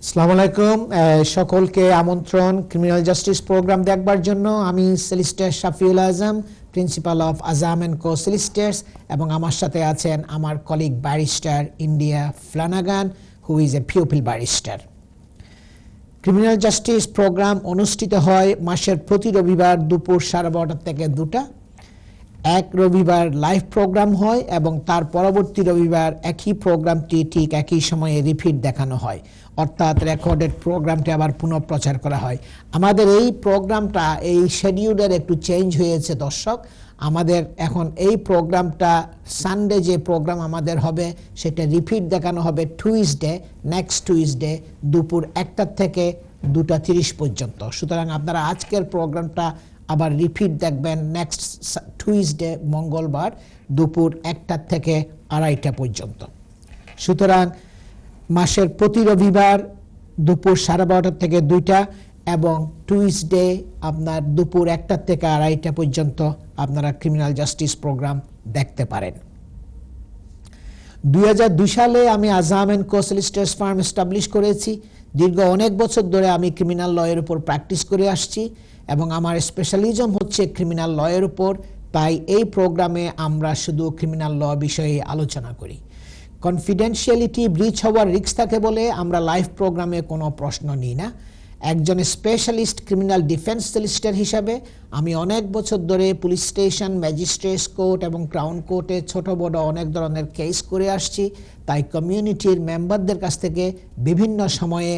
আসসালামু আলাইকুম সকলকে আমন্ত্রণ ক্রিমিনাল জাস্টিস প্রোগ্রাম দেখবার জন্য। আমি solicitor Shafiul Azam, principal of Azam and co solicitors, এবং আমার সাথে আছেন আমার colleague barrister India Flanagan, who is a pupil barrister. Criminal justice programme অনুষ্ঠিত হয় মাসের প্রতি রবিবার দুপুর 12:30 থেকে 2টা। এক রবিবার লাইভ প্রোগ্রাম হয় এবং তার পরবর্তী রবিবার একই প্রোগ্রামটি ঠিক একই সময়ে রিপিট দেখানো হয়, অর্থাৎ রেকর্ডেড প্রোগ্রামটি আবার পুনঃপ্রচার করা হয়। আমাদের এই প্রোগ্রামটা এই শিডিউলের একটু চেঞ্জ হয়েছে দর্শক। আমাদের এখন এই প্রোগ্রামটা সানডে যে প্রোগ্রাম আমাদের হবে সেটা রিপিট দেখানো হবে নেক্সট টুইসডে দুপুর 1টা থেকে 2:30 পর্যন্ত। সুতরাং আপনারা আজকের প্রোগ্রামটা আবার রিপিট দেখবেন নেক্সট টুইসডে মঙ্গলবার দুপুর 1টা থেকে 2:30 পর্যন্ত। সুতরাং মাসের প্রতি রবিবার দুপুর 12:30 থেকে 2টা এবং টুইসডে আপনার দুপুর 1টা থেকে 2:30 পর্যন্ত আপনারা ক্রিমিনাল জাস্টিস প্রোগ্রাম দেখতে পারেন। 2002 সালে আমি Azam and co solicitors firm establish করেছি। দীর্ঘ অনেক বছর ধরে আমি ক্রিমিনাল লয়ের উপর প্র্যাকটিস করে আসছি এবং আমার স্পেশালিজম হচ্ছে ক্রিমিনাল লয়ের উপর। তাই এই প্রোগ্রামে আমরা শুধু ক্রিমিনাল ল বিষয়ে আলোচনা করি। কনফিডেন্সিয়ালিটি ব্রিচ হওয়ার রিস্ক থাকে বলে আমরা লাইভ প্রোগ্রামে কোনো প্রশ্ন নিই না। একজন স্পেশালিস্ট ক্রিমিনাল ডিফেন্স সলিসিটর হিসাবে আমি অনেক বছর ধরে পুলিশ স্টেশন, ম্যাজিস্ট্রেট কোর্ট এবং ক্রাউন কোর্টে ছোট বড় অনেক ধরনের কেস করে আসছি। তাই কমিউনিটির মেম্বারদের কাছ থেকে বিভিন্ন সময়ে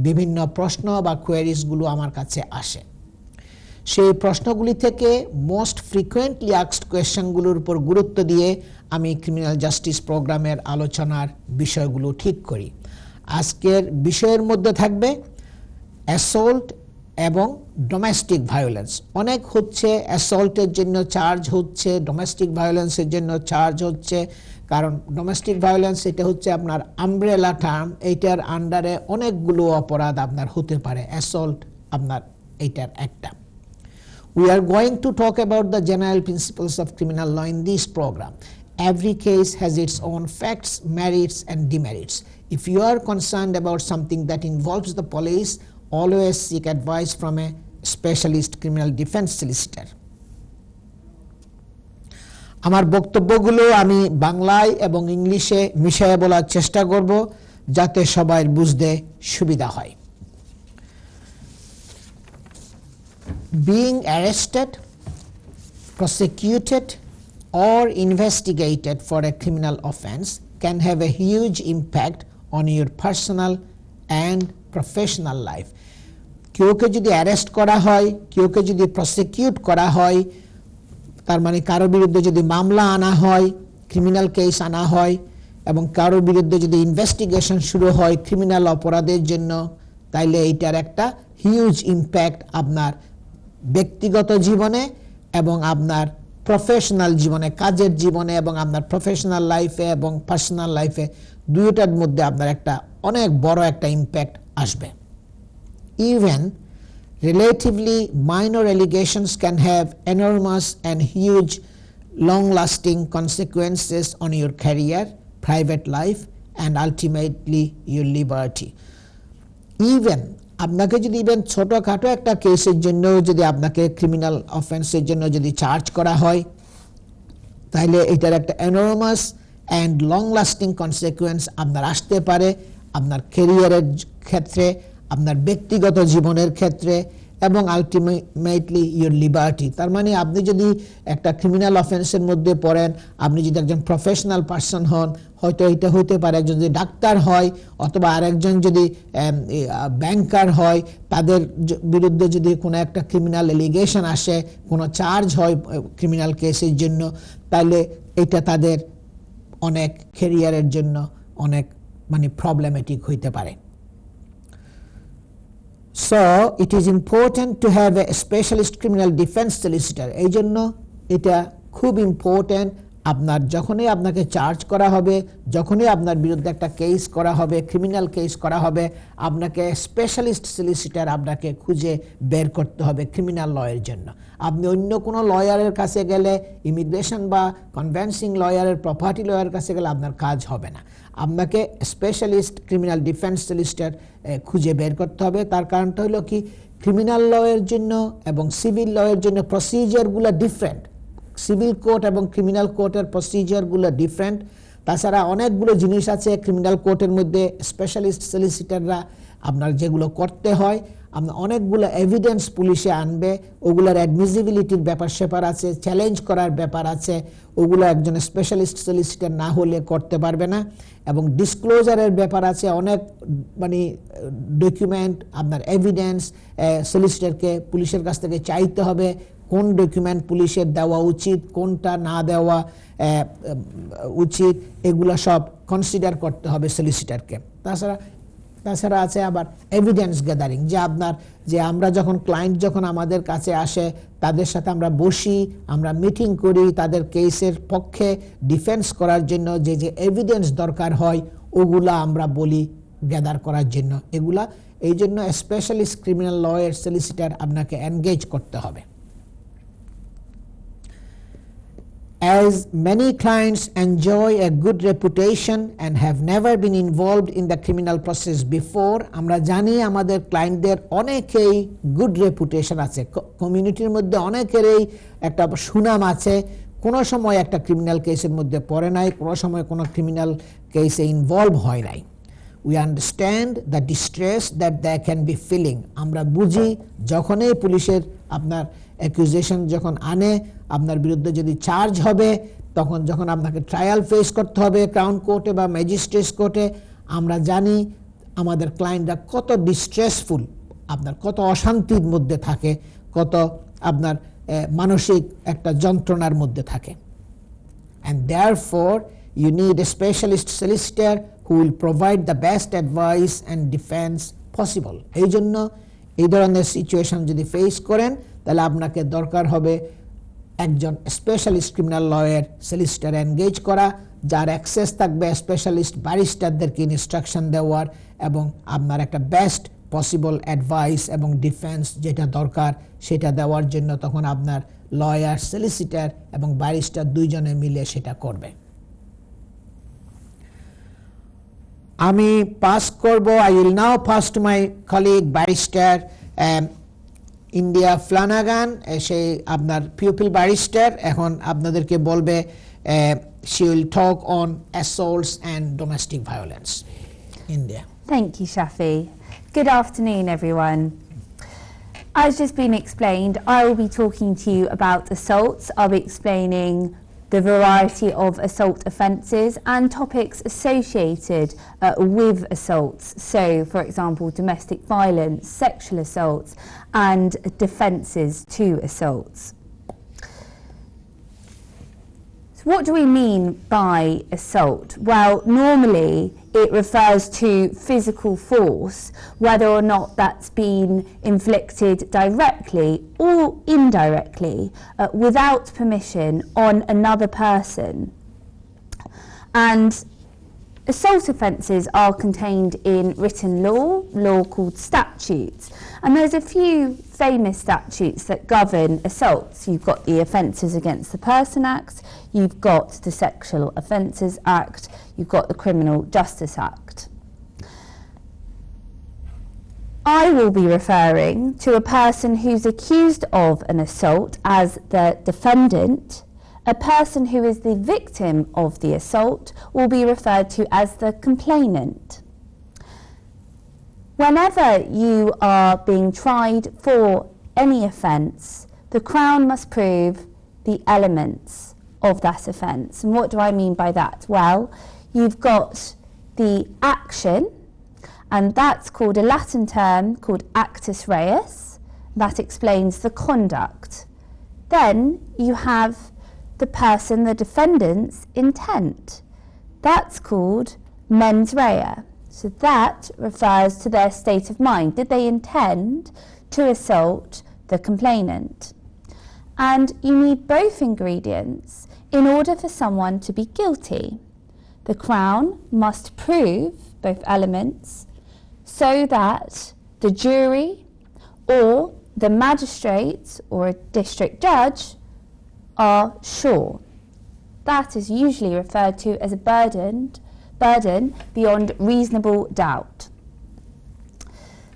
বিভিন্ন প্রশ্ন বা কোয়েরিজগুলো আমার কাছে আসে। সেই প্রশ্নগুলি থেকে মোস্ট ফ্রিকুয়েন্টলি আস্কড কোয়েশ্চেনগুলোর উপর গুরুত্ব দিয়ে আমি ক্রিমিনাল জাস্টিস প্রোগ্রামের আলোচনার বিষয়গুলো ঠিক করি। আজকের বিষয়ের মধ্যে থাকবে অ্যাসল্ট এবং ডোমেস্টিক ভায়োলেন্স। অনেক হচ্ছে অ্যাসল্টের জন্য চার্জ হচ্ছে, ডোমেস্টিক ভায়োলেন্সের জন্য চার্জ হচ্ছে। কারণ ডোমেস্টিক ভায়োলেন্স এটা হচ্ছে আপনার আমব্রেলা টার্ম, এইটার আন্ডারে অনেকগুলো অপরাধ আপনার হতে পারে। অ্যাসল্ট আপনার এইটার একটা। We are going to talk about the general principles of criminal law in this program. Every case has its own facts, merits and demerits. If you are concerned about something that involves the police, always seek advice from a specialist criminal defense solicitor. আমার বক্তব্যগুলো আমি বাংলায় এবং ইংলিশে মিশিয়ে বলার চেষ্টা করব যাতে সবাই বুঝতে সুবিধা হয়। Being arrested, prosecuted or investigated for a criminal offense can have a huge impact on your personal and professional life. কেউকে যদি অ্যারেস্ট করা হয়, কেউকে যদি প্রসিকিউট করা হয়, তার মানে কারো বিরুদ্ধে যদি মামলা আনা হয়, ক্রিমিনাল কেস আনা হয় এবং কারো বিরুদ্ধে যদি ইনভেস্টিগেশন শুরু হয় ক্রিমিনাল অপরাধের জন্য, তাইলে এইটার একটা হিউজ ইম্প্যাক্ট আপনার ব্যক্তিগত জীবনে এবং আপনার প্রফেশনাল জীবনে, কাজের জীবনে এবং আপনার প্রফেশনাল লাইফে এবং পার্সোনাল লাইফে দুইটার মধ্যে আপনার একটা অনেক বড় একটা ইম্প্যাক্ট আসবে। Even relatively minor allegations can have enormous and huge long-lasting consequences on your career, private life and ultimately your liberty. Even আপনাকে যদি ইভেন ছোটখাটো একটা কেসের জন্য যদি আপনাকে ক্রিমিনাল অফেন্সের জন্য যদি চার্জ করা হয়, তাহলে এটার একটা enormous and long lasting consequence আপনার আসতে পারে আপনার ক্যারিয়ারের ক্ষেত্রে, আপনার ব্যক্তিগত জীবনের ক্ষেত্রে এবং আলটিমেটলি ইউর লিবার্টি। তার মানে আপনি যদি একটা ক্রিমিনাল অফেন্সের মধ্যে পড়েন, আপনি যদি একজন প্রফেশনাল পার্সন হন, হয়তো এটা হতে পারে একজন যদি ডাক্তার হয় অথবা আরেকজন যদি ব্যাংকার হয়, তাদের বিরুদ্ধে যদি কোনো একটা ক্রিমিনাল এলিগেশন আসে, কোনো চার্জ হয় ক্রিমিনাল কেসের জন্য, তাহলে এটা তাদের অনেক ক্যারিয়ারের জন্য অনেক মানে প্রবলেমেটিক হইতে পারে। So it is important to have a specialist criminal defense solicitor. এই জন্য এটা খুব ইম্পর্টেন্ট। আপনার যখনই আপনাকে চার্জ করা হবে, যখনই আপনার বিরুদ্ধে একটা কেস করা হবে, ক্রিমিনাল কেস করা হবে, আপনাকে স্পেশালিস্ট সলিসিটার আপনাকে খুঁজে বের করতে হবে ক্রিমিনাল লয়ের জন্য। আপনি অন্য কোনো লয়ারের কাছে গেলে, ইমিগ্রেশন বা কনভেন্সিং লয়ারের, প্রপার্টি লয়ারের কাছে গেলে আপনার কাজ হবে না। আপনাকে স্পেশালিস্ট ক্রিমিনাল ডিফেন্স সলিসিটর খুঁজে বের করতে হবে। তার কারণটা হলো কি, ক্রিমিনাল লয়ের জন্য এবং সিভিল লয়ের জন্য প্রসিজারগুলো ডিফারেন্ট। সিভিল কোর্ট এবং ক্রিমিনাল কোর্টের প্রসিজারগুলো ডিফারেন্ট। তাছাড়া অনেকগুলো জিনিস আছে ক্রিমিনাল কোর্টের মধ্যে স্পেশালিস্ট সলিসিটররা আপনার যেগুলো করতে হয়, আপনার অনেকগুলো এভিডেন্স পুলিশে আনবে, ওগুলোর অ্যাডমিসিবিলিটির ব্যাপার স্যাপার আছে, চ্যালেঞ্জ করার ব্যাপার আছে, ওগুলো একজন স্পেশালিস্ট সলিসিটর না হলে করতে পারবে না। এবং ডিসক্লোজারের ব্যাপার আছে, অনেক মানে ডকুমেন্ট আপনার এভিডেন্স সলিসিটরকে পুলিশের কাছ থেকে চাইতে হবে, কোন ডকুমেন্ট পুলিশের দেওয়া উচিত, কোনটা না দেওয়া উচিত, এগুলো সব কনসিডার করতে হবে সলিসিটরকে। তাছাড়া আছে আবার এভিডেন্স গ্যাদারিং, যে আমরা যখন ক্লায়েন্ট যখন আমাদের কাছে আসে তাদের সাথে আমরা বসি, আমরা মিটিং করি, তাদের কেসের পক্ষে ডিফেন্স করার জন্য যে যে এভিডেন্স দরকার হয় ওগুলা আমরা বলি গ্যাদার করার জন্য। এই জন্য স্পেশালিস্ট ক্রিমিনাল লয়ের সলিসিটর আপনাকে এনগেজ করতে হবে। As many clients enjoy a good reputation and have never been involved in the criminal process before, আমরা জানি আমাদের ক্লায়েন্টদের অনেকেই গুড রেপুটেশন আছে, কমিউনিটির মধ্যে অনেকেরই একটা সুনাম আছে, কোনো সময় একটা ক্রিমিনাল কেসের মধ্যে পড়ে নাই, কোনো সময় কোনো ক্রিমিনাল কেসে ইনভলভ হয় নাই। We understand the distress that they can be feeling. আমরা বুঝি যখনই পুলিশের আপনার অ্যাকুজেশন যখন আনে, আপনার বিরুদ্ধে যদি চার্জ হবে, তখন যখন আপনাকে ট্রায়াল ফেস করতে হবে ক্রাউন কোর্টে বা ম্যাজিস্ট্রেট কোর্টে, আমরা জানি আমাদের ক্লায়েন্টরা কত ডিস্ট্রেসফুল, আপনার কত অশান্তির মধ্যে থাকে, কত আপনার মানসিক একটা যন্ত্রণার মধ্যে থাকে। And therefore you need a specialist solicitor who will provide the best advice and defense possible. এই জন্য এই ধরনের সিচুয়েশন যদি ফেস করেন তাহলে আপনাকে দরকার হবে একজন স্পেশালিস্ট ক্রিমিনাল লয়ের সলিসিটর এনগেজ করা, যার অ্যাক্সেস থাকবে স্পেশালিস্ট ব্যারিস্টারদেরকে ইনস্ট্রাকশন দেওয়ার এবং আপনার একটা বেস্ট পসিবল অ্যাডভাইস এবং ডিফেন্স যেটা দরকার সেটা দেওয়ার জন্য তখন আপনার লয়ার, সলিসিটর এবং ব্যারিস্টার দুইজনে মিলে সেটা করবে। আমি পাস করব, I will now pass to my colleague barrister India Flanagan, সে আপনার পিউপিল ব্যারিস্টার, এখন আপনাদেরকে বলবে she will talk on assaults and domestic violence. India. Thank you, Shafi. Good afternoon, everyone. As just been explained, I will be talking to you about assaults. I'll be explaining the variety of assault offences and topics associated with assaults. So, for example, domestic violence, sexual assaults, and defences to assaults. So what do we mean by assault? Well, normally it refers to physical force, whether or not that's been inflicted directly or indirectly without permission on another person. And assault offences are contained in written law called statutes, and there's a few famous statutes that govern assaults. You've got the Offences Against the Person Act, you've got the Sexual Offences Act, you've got the Criminal Justice Act. I will be referring to a person who's accused of an assault as the defendant. A person who is the victim of the assault will be referred to as the complainant. Whenever you are being tried for any offence, the Crown must prove the elements of that offence. And what do I mean by that? Well, you've got the action, and that's called a Latin term called actus reus. That explains the conduct. Then you have the person, the defendant's intent. That's called mens rea. So that refers to their state of mind. Did they intend to assault the complainant? And you need both ingredients in order for someone to be guilty. The Crown must prove both elements so that the jury or the magistrate or a district judge are sure. That is usually referred to as a burdened burden beyond reasonable doubt.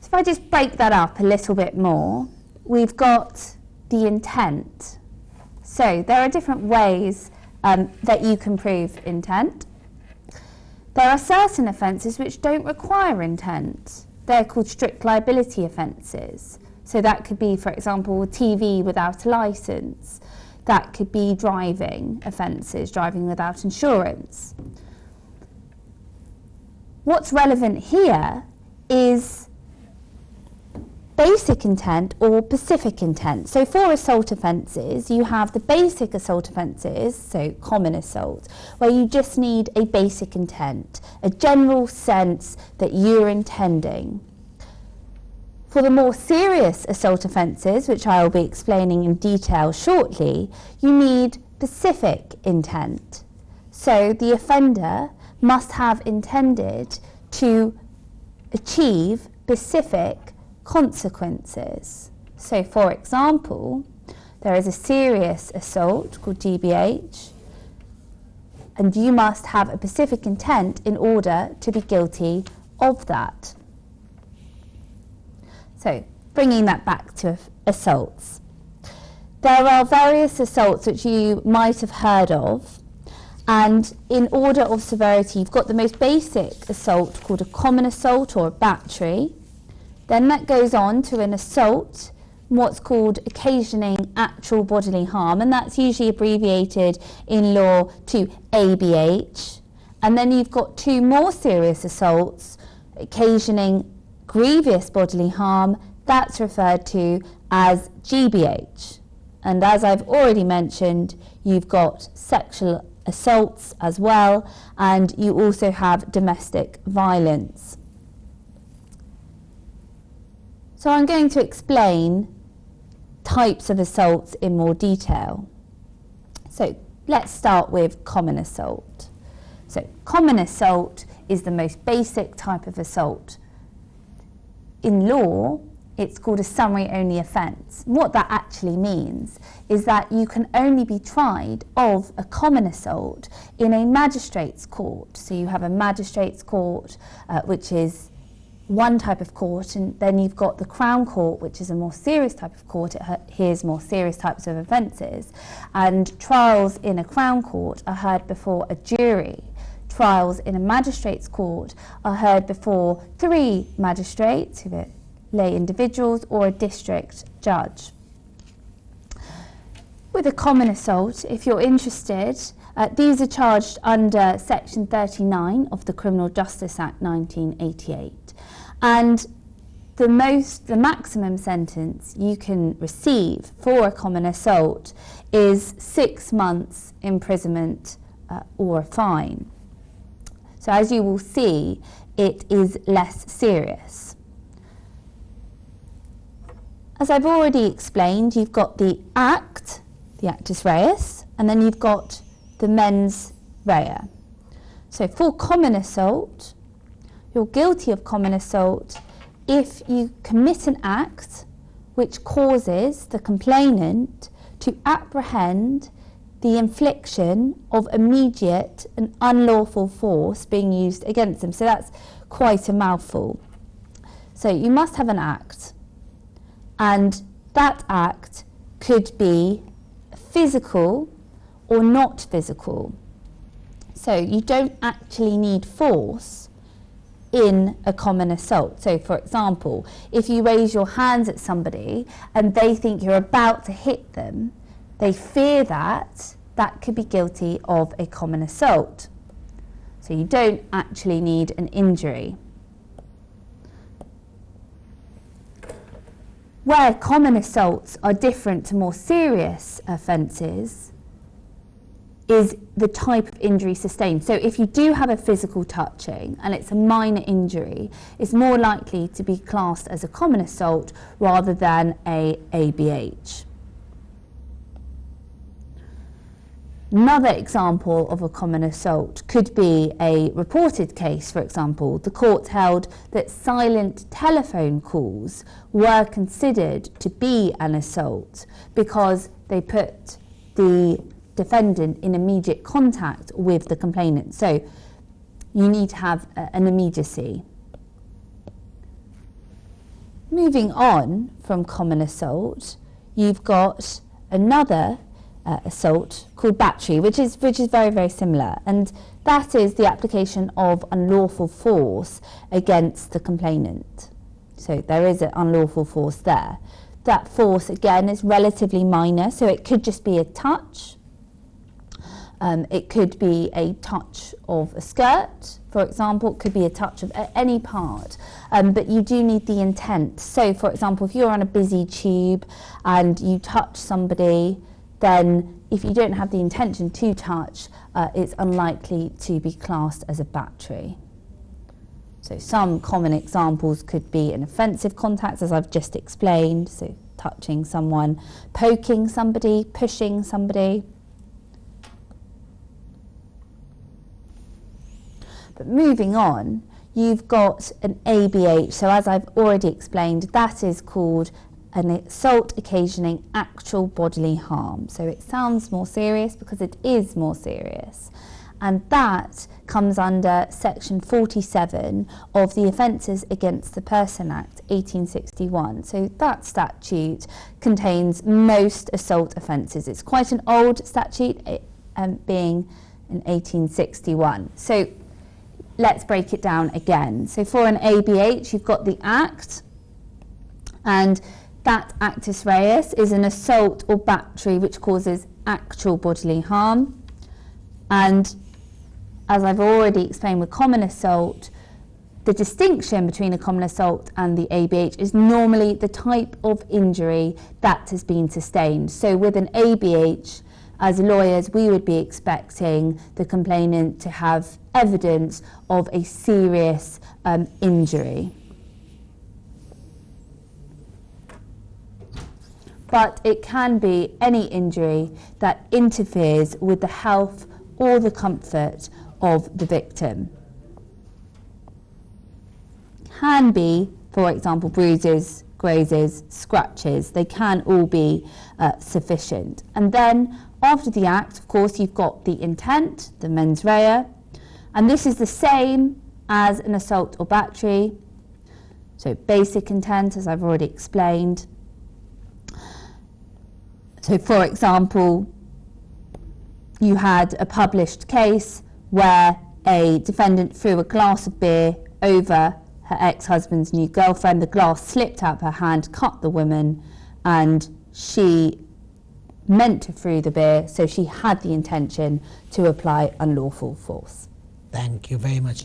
So if I just break that up a little bit more, we've got the intent. So there are different ways that you can prove intent. There are certain offences which don't require intent. They're called strict liability offences. So that could be, for example, TV without a licence. That could be driving offences, driving without insurance. What's relevant here is basic intent or specific intent. So for assault offences, you have the basic assault offences, so common assault, where you just need a basic intent, a general sense that you're intending. For the more serious assault offences, which I will be explaining in detail shortly, you need specific intent. So the offender must have intended to achieve specific consequences. So for example, there is a serious assault called GBH, and you must have a specific intent in order to be guilty of that. So bringing that back to assaults. There are various assaults which you might have heard of, and in order of severity you've got the most basic assault called a common assault or a battery. Then that goes on to an assault, what's called occasioning actual bodily harm, and that's usually abbreviated in law to ABH. And then you've got two more serious assaults, occasioning grievous bodily harm, that's referred to as GBH. And as I've already mentioned, you've got sexual assaults as well, and you also have domestic violence. So I'm going to explain types of assaults in more detail. So let's start with common assault. So common assault is the most basic type of assault. In law, it's called a summary-only offence. What that actually means is that you can only be tried of a common assault in a magistrate's court. So you have a magistrate's court, which is one type of court, and then you've got the Crown Court, which is a more serious type of court. It hears more serious types of offences. And trials in a Crown Court are heard before a jury. Trials in a magistrate's court are heard before 3 magistrates, who are lay individuals, or a district judge. With a common assault, if you're interested, these are charged under Section 39 of the Criminal Justice Act 1988. And the maximum sentence you can receive for a common assault is 6 months imprisonment or a fine. So as you will see, it is less serious. As I've already explained, you've got the act, the actus reus, and then you've got the mens rea. So for common assault, you're guilty of common assault if you commit an act which causes the complainant to apprehend the infliction of immediate and unlawful force being used against them. So that's quite a mouthful. So you must have an act, and that act could be physical or not physical. So you don't actually need force in a common assault. So for example, if you raise your hands at somebody and they think you're about to hit them, they fear that could be guilty of a common assault. So you don't actually need an injury. Where common assaults are different to more serious offences is the type of injury sustained. So if you do have a physical touching and it's a minor injury, it's more likely to be classed as a common assault rather than a ABH. Another example of a common assault could be a reported case. For example, the court held that silent telephone calls were considered to be an assault because they put the defendant in immediate contact with the complainant. So you need to have an immediacy. Moving on from common assault, you've got another assault called battery, which is very, very similar, and that is the application of unlawful force against the complainant. So there is an unlawful force there. That force again is relatively minor, so it could just be a touch. It could be a touch of a skirt, for example. It could be a touch of any part, but you do need the intent. So, for example, if you're on a busy tube and you touch somebody, then if you don't have the intention to touch, it's unlikely to be classed as a battery. So some common examples could be an offensive contact, as I've just explained, so touching someone, poking somebody, pushing somebody. But moving on, you've got an ABH. So as I've already explained, that is called an assault occasioning actual bodily harm. So it sounds more serious because it is more serious. And that comes under section 47 of the Offences Against the Person Act 1861. So that statute contains most assault offences. It's quite an old statute, being in 1861. So let's break it down again. So for an ABH, you've got the act, and that actus reus is an assault or battery which causes actual bodily harm. And as I've already explained with common assault, the distinction between a common assault and the ABH is normally the type of injury that has been sustained. So with an ABH, as lawyers, we would be expecting the complainant to have evidence of a serious injury. But it can be any injury that interferes with the health or the comfort of the victim. Can be, for example, bruises, grazes, scratches. They can all be sufficient. And then after the act, of course, you've got the intent, the mens rea, and this is the same as an assault or battery. So basic intent, as I've already explained. So for example, you had a published case where a defendant threw a glass of beer over her ex-husband's new girlfriend. The glass slipped out of her hand, cut the woman, and she meant to throw the beer, so she had the intention to apply unlawful force. Thank you very much.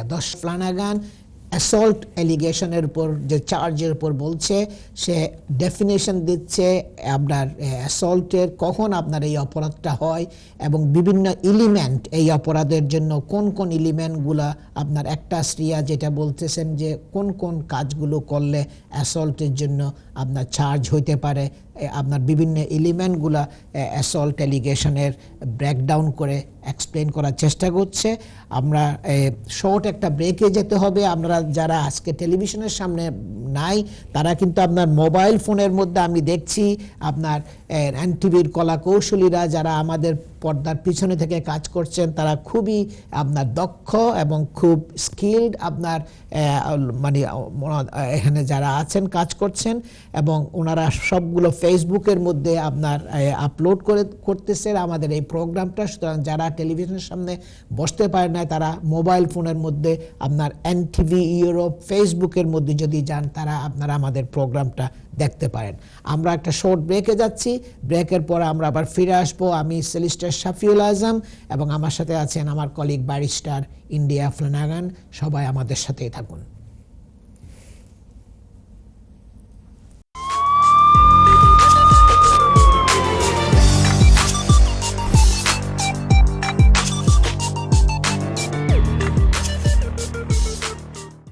Dosh Flanagan assault অ্যালিগেশনের উপর যে চার্জের উপর বলছে, সে definition দিচ্ছে আপনার অ্যাসল্টের, কখন আপনার এই অপরাধটা হয় এবং বিভিন্ন এলিমেন্ট এই অপরাধের জন্য কোন কোন এলিমেন্টগুলো আপনার একটা শ্রিয়া যেটা বলতেছেন যে কোন কোন কাজগুলো করলে অ্যাসল্টের জন্য আপনার চার্জ হইতে পারে, আপনার বিভিন্ন এলিমেন্টগুলো অ্যাসল্ট অ্যালিগেশনের ব্রেকডাউন করে এক্সপ্লেন করার চেষ্টা করছে। আমরা শর্ট একটা ব্রেকে যেতে হবে। আমরা যারা আজকে টেলিভিশনের সামনে নাই তারা কিন্তু আপনার মোবাইল ফোনের মধ্যে আমি দেখছি আপনার এনটিভির কলাকৌশলীরা যারা আমাদের পর্দার পিছনে থেকে কাজ করছেন তারা খুবই আপনার দক্ষ এবং খুব স্কিলড আপনার মানে এখানে যারা আছেন কাজ করছেন এবং ওনারা সবগুলো ফেসবুকের মধ্যে আপনার আপলোড করতেছেন আমাদের এই প্রোগ্রামটা। সুতরাং যারা টেলিভিশনের সামনে বসতে পারে না তারা মোবাইল ফোনের মধ্যে আপনার এনটিভি ইউরোপ ফেসবুকের মধ্যে যদি যান তারা আপনারা আমাদের প্রোগ্রামটা দেখতে পারেন। আমরা একটা শর্ট ব্রেকে যাচ্ছি, ব্রেকের পর আমরা আবার ফিরে আসবো। আমি সলিসিটর শাফিউল আজম এবং আমার সাথে আছেন আমার কলিগ ব্যারিস্টার ইন্ডিয়া ফ্লানাগান। সবাই আমাদের সাথেই থাকুন।